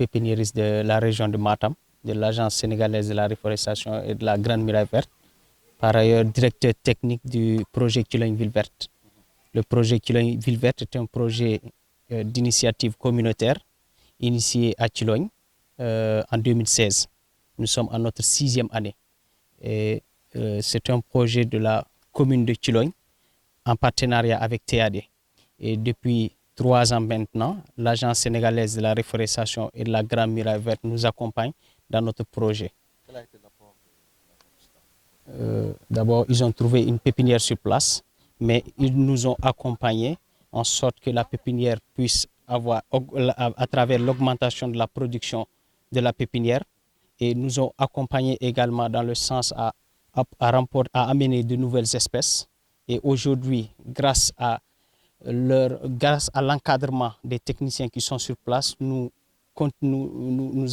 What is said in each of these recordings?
pépiniériste de la région de Matam, de l'Agence sénégalaise de la reforestation et de la Grande Muraille Verte. Par ailleurs, directeur technique du projet Thilogne Ville Verte. Le projet Thilogne Ville Verte est un projet d'initiative communautaire initié à Thilogne en 2016. Nous sommes à notre 6e année. C'est un projet de la commune de Thilogne en partenariat avec TAD. Et depuis 3 ans maintenant, l'Agence sénégalaise de la reforestation et de la Grande Muraille Verte nous accompagne dans notre projet. Quel a été l'apport D'abord, ils ont trouvé une pépinière sur place, mais ils nous ont accompagnés en sorte que la pépinière puisse avoir, à travers l'augmentation de la production de la pépinière, et nous ont accompagnés également dans le sens à amener de nouvelles espèces. Et aujourd'hui, grâce à l'encadrement des techniciens qui sont sur place, nous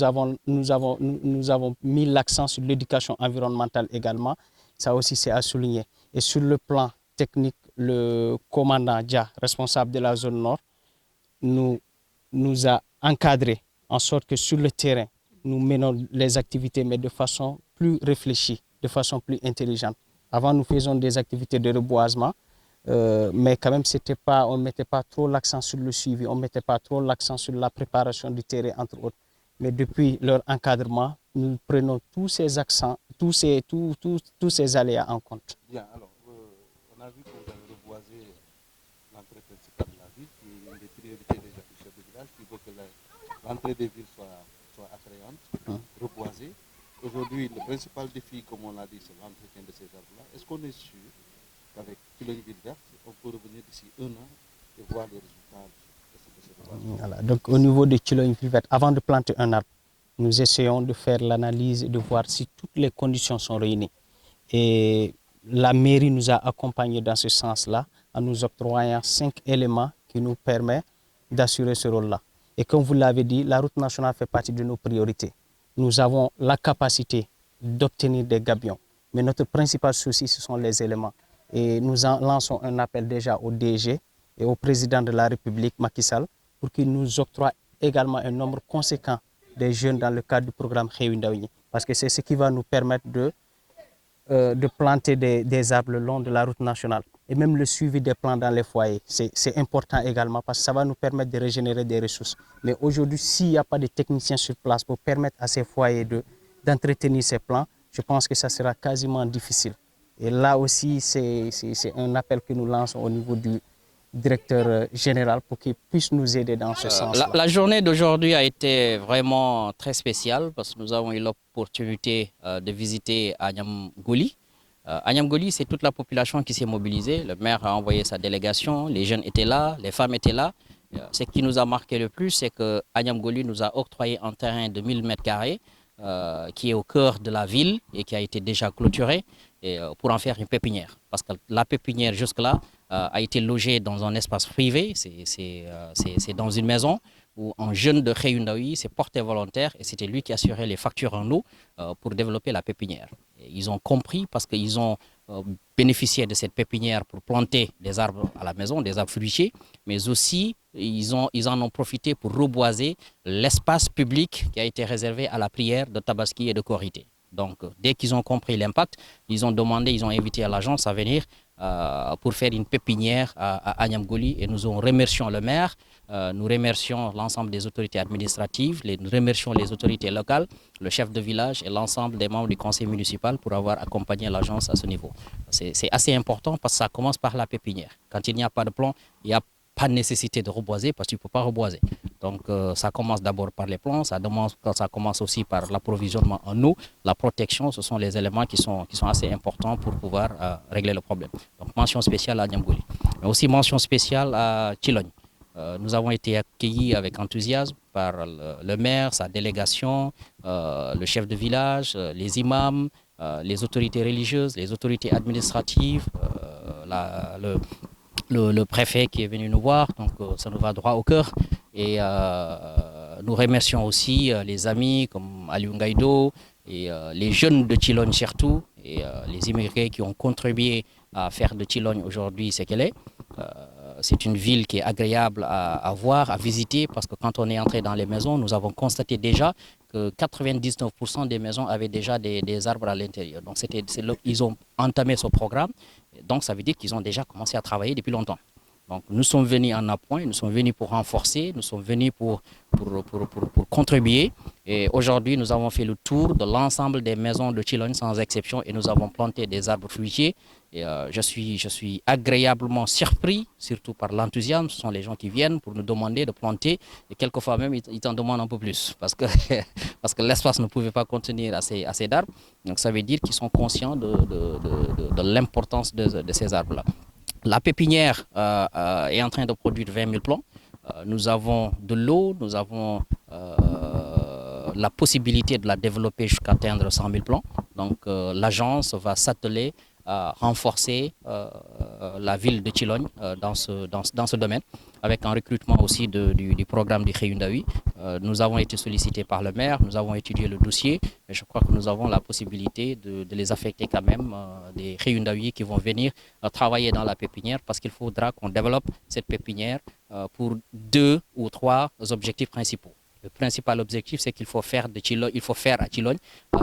avons mis l'accent sur l'éducation environnementale également. Ça aussi, c'est à souligner. Et sur le plan technique, le commandant Dia, responsable de la zone nord, nous a encadrés en sorte que sur le terrain, nous menons les activités, mais de façon plus réfléchie, de façon plus intelligente. Avant, nous faisions des activités de reboisement, mais quand même, on ne mettait pas trop l'accent sur le suivi, on ne mettait pas trop l'accent sur la préparation du terrain, entre autres. Mais depuis leur encadrement, nous prenons tous ces accents, tous ces aléas en compte. Bien, alors, on a vu que vous avez reboisé l'entrée principale de la ville, qui est une des priorités déjà du chef de village, qui veut que l'entrée des villes soit attrayante, reboisée. Aujourd'hui, le principal défi, comme on l'a dit, c'est l'entretien de ces arbres-là. Est-ce qu'on est sûr qu'avec Thilogne Ville Verte, on peut revenir d'ici 1 an et voir les résultats de ce reboisement? Voilà. Donc, au niveau de Thilogne Ville Verte, avant de planter un arbre, nous essayons de faire l'analyse et de voir si toutes les conditions sont réunies. Et la mairie nous a accompagnés dans ce sens-là, en nous octroyant 5 éléments qui nous permettent d'assurer ce rôle-là. Et comme vous l'avez dit, la route nationale fait partie de nos priorités. Nous avons la capacité d'obtenir des gabions. Mais notre principal souci, ce sont les éléments. Et nous lançons un appel déjà au DG et au président de la République, Macky Sall, pour qu'il nous octroie également un nombre conséquent de jeunes dans le cadre du programme Xëyu Ndaw Ñi. Parce que c'est ce qui va nous permettre de planter des arbres le long de la route nationale. Et même le suivi des plants dans les foyers, c'est important également parce que ça va nous permettre de régénérer des ressources. Mais aujourd'hui, s'il n'y a pas de techniciens sur place pour permettre à ces foyers d'entretenir ces plants, je pense que ça sera quasiment difficile. Et là aussi, c'est un appel que nous lançons au niveau du directeur général pour qu'il puisse nous aider dans ce sens-là. La journée d'aujourd'hui a été vraiment très spéciale parce que nous avons eu l'opportunité de visiter Agnam Goli. Agnam Goli, c'est toute la population qui s'est mobilisée. Le maire a envoyé sa délégation, les jeunes étaient là, les femmes étaient là. Ce qui nous a marqué le plus, c'est que Agnam Goli nous a octroyé un terrain de 1000 m² qui est au cœur de la ville et qui a été déjà clôturé pour en faire une pépinière. Parce que la pépinière jusque-là a été logée dans un espace privé, c'est dans une maison où un jeune de Xëyu Ndaw Ñi s'est porté volontaire et c'était lui qui assurait les factures en eau pour développer la pépinière. Et ils ont compris parce qu'ils ont bénéficié de cette pépinière pour planter des arbres à la maison, des arbres fruitiers, mais aussi ils en ont profité pour reboiser l'espace public qui a été réservé à la prière de Tabaski et de Korité. Donc, dès qu'ils ont compris l'impact, ils ont invité à l'agence à venir pour faire une pépinière à Agnam Goli et nous remercions le maire, nous remercions l'ensemble des autorités administratives, nous remercions les autorités locales, le chef de village et l'ensemble des membres du conseil municipal pour avoir accompagné l'agence à ce niveau. C'est assez important parce que ça commence par la pépinière. Quand il n'y a pas de plan, il n'y a pas de nécessité de reboiser parce que tu ne peux pas reboiser. Donc ça commence d'abord par les plants, ça commence aussi par l'approvisionnement en eau, la protection, ce sont les éléments qui sont assez importants pour pouvoir régler le problème. Donc mention spéciale à Agnam Goli, mais aussi mention spéciale à Thilogne. Nous avons été accueillis avec enthousiasme par le maire, sa délégation, le chef de village, les imams, les autorités religieuses, les autorités administratives, le préfet qui est venu nous voir, donc ça nous va droit au cœur. Et nous remercions aussi les amis comme Aliou Ngaïdo et les jeunes de Thilogne surtout, et les immigrés qui ont contribué à faire de Thilogne aujourd'hui ce qu'elle est. c'est une ville qui est agréable à voir, à visiter, parce que quand on est entré dans les maisons, nous avons constaté déjà que 99% des maisons avaient déjà des arbres à l'intérieur. Donc ils ont entamé ce programme, donc ça veut dire qu'ils ont déjà commencé à travailler depuis longtemps. Donc nous sommes venus en appoint, nous sommes venus pour renforcer, nous sommes venus pour contribuer. Et aujourd'hui, nous avons fait le tour de l'ensemble des maisons de Chilogne sans exception et nous avons planté des arbres fruitiers. Et je suis agréablement surpris, surtout par l'enthousiasme. Ce sont les gens qui viennent pour nous demander de planter. Et quelquefois même, ils t'en demandent un peu plus parce que, parce que l'espace ne pouvait pas contenir assez d'arbres. Donc ça veut dire qu'ils sont conscients de l'importance de ces arbres-là. La pépinière est en train de produire 20 000 plants. Nous avons de l'eau, nous avons la possibilité de la développer jusqu'à atteindre 100 000 plants. Donc l'agence va s'atteler à renforcer la ville de Chilogne dans ce domaine, avec un recrutement aussi du programme du Réundawi. Nous avons été sollicités par le maire, nous avons étudié le dossier, et je crois que nous avons la possibilité de les affecter quand même, des Réundawi qui vont venir travailler dans la pépinière, parce qu'il faudra qu'on développe cette pépinière pour 2 ou 3 objectifs principaux. Le principal objectif, c'est qu'il faut faire à Chilogne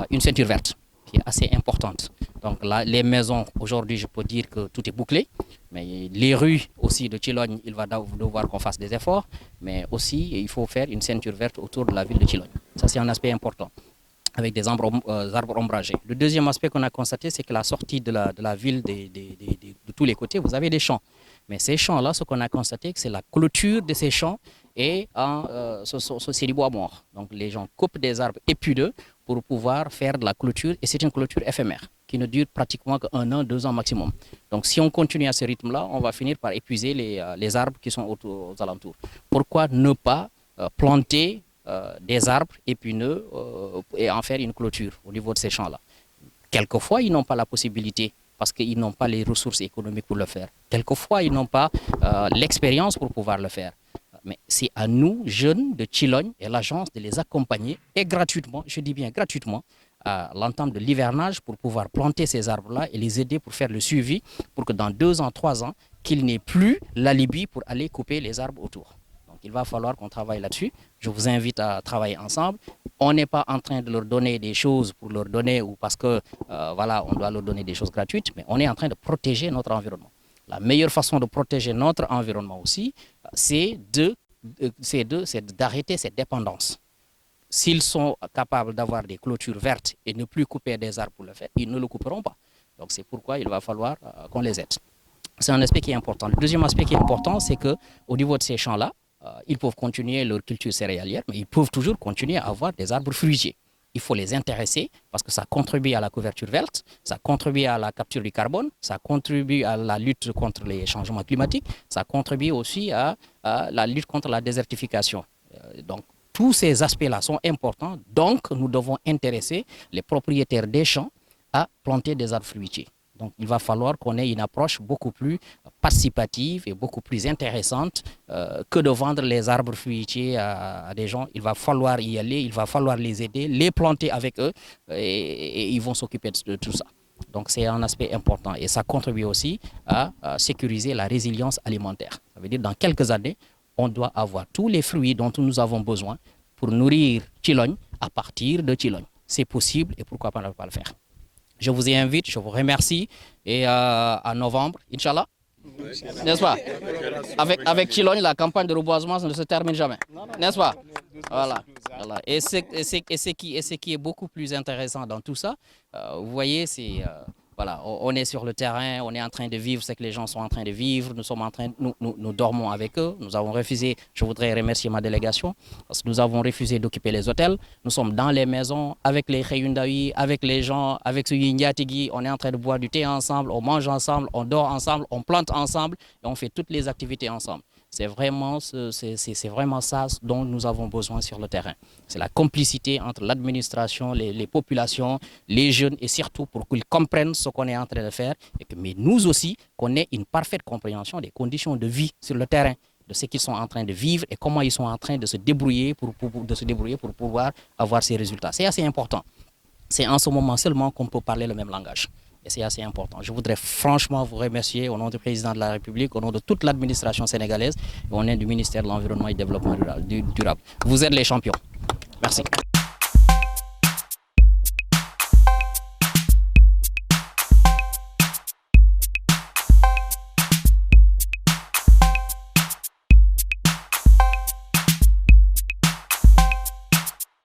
une ceinture verte, qui est assez importante. Donc là, les maisons, aujourd'hui, je peux dire que tout est bouclé, mais les rues aussi de Chilogne, il va devoir qu'on fasse des efforts, mais aussi, il faut faire une ceinture verte autour de la ville de Chilogne. Ça, c'est un aspect important, avec des arbres ombragés. Le deuxième aspect qu'on a constaté, c'est que la sortie de la ville de tous les côtés, vous avez des champs. Mais ces champs-là, ce qu'on a constaté, c'est la clôture de ces champs et c'est du bois mort. Donc les gens coupent des arbres épineux pour pouvoir faire de la clôture, et c'est une clôture éphémère qui ne dure pratiquement qu'1 an, 2 ans maximum. Donc si on continue à ce rythme-là, on va finir par épuiser les arbres qui sont aux alentours. Pourquoi ne pas planter des arbres épineux et en faire une clôture au niveau de ces champs-là? Quelquefois, ils n'ont pas la possibilité parce qu'ils n'ont pas les ressources économiques pour le faire. Quelquefois, ils n'ont pas l'expérience pour pouvoir le faire. Mais c'est à nous, jeunes de Chilogne et l'agence, de les accompagner, et gratuitement, je dis bien gratuitement, à l'entame de l'hivernage, pour pouvoir planter ces arbres-là et les aider pour faire le suivi, pour que dans 2 ans, 3 ans, qu'ils n'aient plus l'alibi pour aller couper les arbres autour. Donc il va falloir qu'on travaille là-dessus. Je vous invite à travailler ensemble. On n'est pas en train de leur donner des choses pour leur donner ou parce que voilà, on doit leur donner des choses gratuites, mais on est en train de protéger notre environnement. La meilleure façon de protéger notre environnement aussi, c'est d'arrêter cette dépendance. S'ils sont capables d'avoir des clôtures vertes et ne plus couper des arbres pour le faire, ils ne le couperont pas. Donc c'est pourquoi il va falloir qu'on les aide. C'est un aspect qui est important. Le deuxième aspect qui est important, c'est qu'au niveau de ces champs-là, ils peuvent continuer leur culture céréalière, mais ils peuvent toujours continuer à avoir des arbres fruitiers. Il faut les intéresser parce que ça contribue à la couverture verte, ça contribue à la capture du carbone, ça contribue à la lutte contre les changements climatiques, ça contribue aussi à la lutte contre la désertification. Donc, tous ces aspects-là sont importants, donc nous devons intéresser les propriétaires des champs à planter des arbres fruitiers. Donc, il va falloir qu'on ait une approche beaucoup plus participative et beaucoup plus intéressante que de vendre les arbres fruitiers à des gens. Il va falloir y aller, il va falloir les aider, les planter avec eux et ils vont s'occuper de tout ça. Donc, c'est un aspect important et ça contribue aussi à sécuriser la résilience alimentaire. Ça veut dire dans quelques années, on doit avoir tous les fruits dont nous avons besoin pour nourrir Chilogne à partir de Chilogne. C'est possible et pourquoi pas ne pas le faire. Je vous invite, je vous remercie et en novembre, Inch'Allah, n'est-ce pas? Avec Chilogne, la campagne de reboisement ne se termine jamais, n'est-ce pas? Voilà. Et ce qui est beaucoup plus intéressant dans tout ça, vous voyez, c'est... Voilà, on est sur le terrain, on est en train de vivre ce que les gens sont en train de vivre, nous dormons avec eux, nous avons refusé, je voudrais remercier ma délégation, parce que nous avons refusé d'occuper les hôtels, nous sommes dans les maisons, avec les Réundawi, avec les gens, avec ce Yinyatigui, on est en train de boire du thé ensemble, on mange ensemble, on dort ensemble, on plante ensemble, et on fait toutes les activités ensemble. C'est vraiment ça dont nous avons besoin sur le terrain. C'est la complicité entre l'administration, les populations, les jeunes et surtout pour qu'ils comprennent ce qu'on est en train de faire. Mais nous aussi, qu'on ait une parfaite compréhension des conditions de vie sur le terrain, de ce qu'ils sont en train de vivre et comment ils sont en train de se débrouiller pour pouvoir avoir ces résultats. C'est assez important. C'est en ce moment seulement qu'on peut parler le même langage. Et c'est assez important. Je voudrais franchement vous remercier au nom du président de la République, au nom de toute l'administration sénégalaise et au nom du ministère de l'Environnement et du Développement durable. Vous êtes les champions. Merci.